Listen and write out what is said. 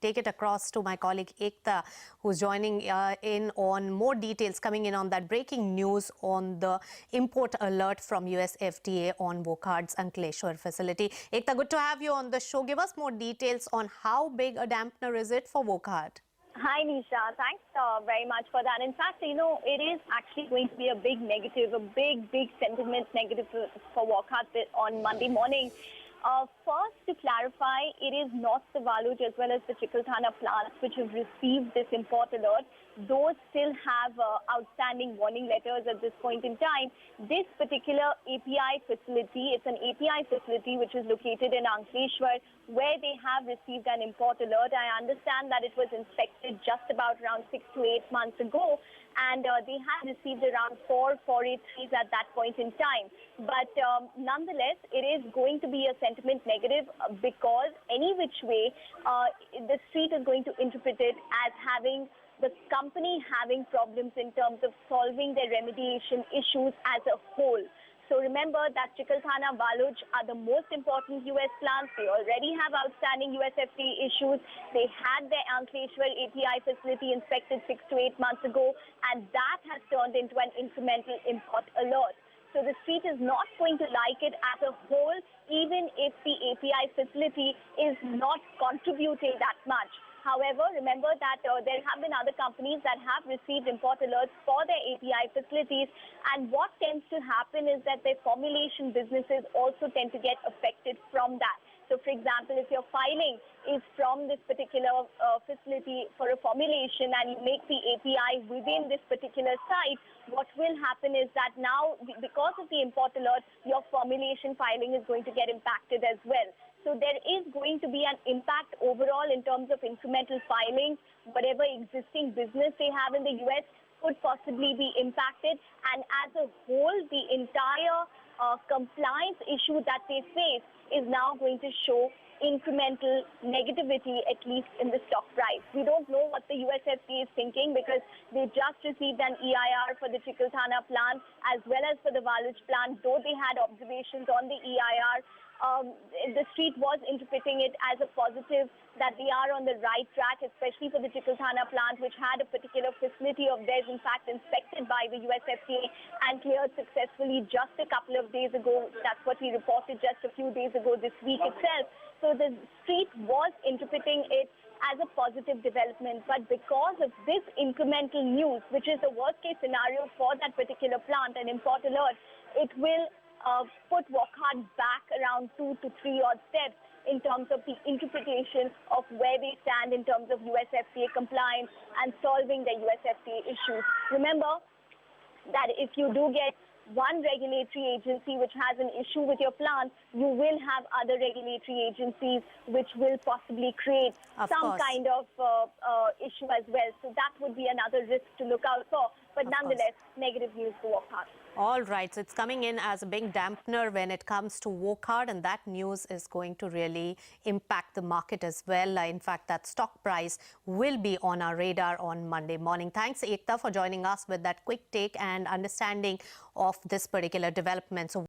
take it across to my colleague Ekta, who's joining in on more details, coming in on that breaking news on the import alert from USFDA on Wockhardt's Ankleshwar facility. Ekta, good to have you on the show. Give us more details on how big a dampener is it for Wockhardt? Hi, Nisha. Thanks very much for that. In fact, it is actually going to be a big negative, a big sentiment negative for Wockhardt on Monday morning. First, to clarify, it is not the Valuj as well as the Chickalthana plants which have received this import alert. Those still have outstanding warning letters at this point in time. This particular API facility, it's an API facility which is located in Ankleshwar, where they have received an import alert. I understand that it was inspected just about around 6 to 8 months ago, and they had received around 483s at that point in time. But nonetheless, it is going to be a sentiment negative because any which way, the street is going to interpret it as having the company having problems in terms of solving their remediation issues as a whole. So remember that Chickalthana, Valuj are the most important US plants. They already have outstanding USFDA issues. They had their Ankleshwar API facility inspected 6 to 8 months ago, and that has turned into an incremental import alert. So the street is not going to like it as a whole, even if the API facility is not contributing that much. However, remember that there have been other companies that have received import alerts for their API facilities, and what tends to happen is that their formulation businesses also tend to get affected from that. So, for example, if your filing is from this particular facility for a formulation and you make the API within this particular site, what will happen is that now, because of the import alert, your formulation filing is going to get impacted as well. So there is going to be an impact overall in terms of incremental filings. Whatever existing business they have in the US could possibly be impacted. And as a whole, the entire compliance issue that they face is now going to show incremental negativity, at least in the stock price. We don't know what the USFDA is thinking because they just received an EIR for the Chickalthana plant as well as for the Valuj plant, though they had observations on the EIR. The street was interpreting it as a positive that they are on the right track, especially for the Chickalthana plant, which had a particular facility of theirs, in fact, inspected by the USFDA and cleared successfully just a couple of days ago. That's what we reported just a few days ago this week itself. So the street was interpreting it as a positive development, but because of this incremental news, which is the worst case scenario for that particular plant, an import alert, it will put Wockhardt back around 2 to 3 odd steps in terms of the interpretation of where they stand in terms of USFDA compliance and solving the USFDA issues. Remember that if you do get one regulatory agency which has an issue with your plant, you will have other regulatory agencies which will possibly create some kind of issue as well. So that would be another risk to look out for. But nonetheless, negative news for Wockhardt. All right, so it's coming in as a big dampener when it comes to Wockhardt, and that news is going to really impact the market as well. In fact, that stock price will be on our radar on Monday morning. Thanks, Ekta, for joining us with that quick take and understanding of this particular development. So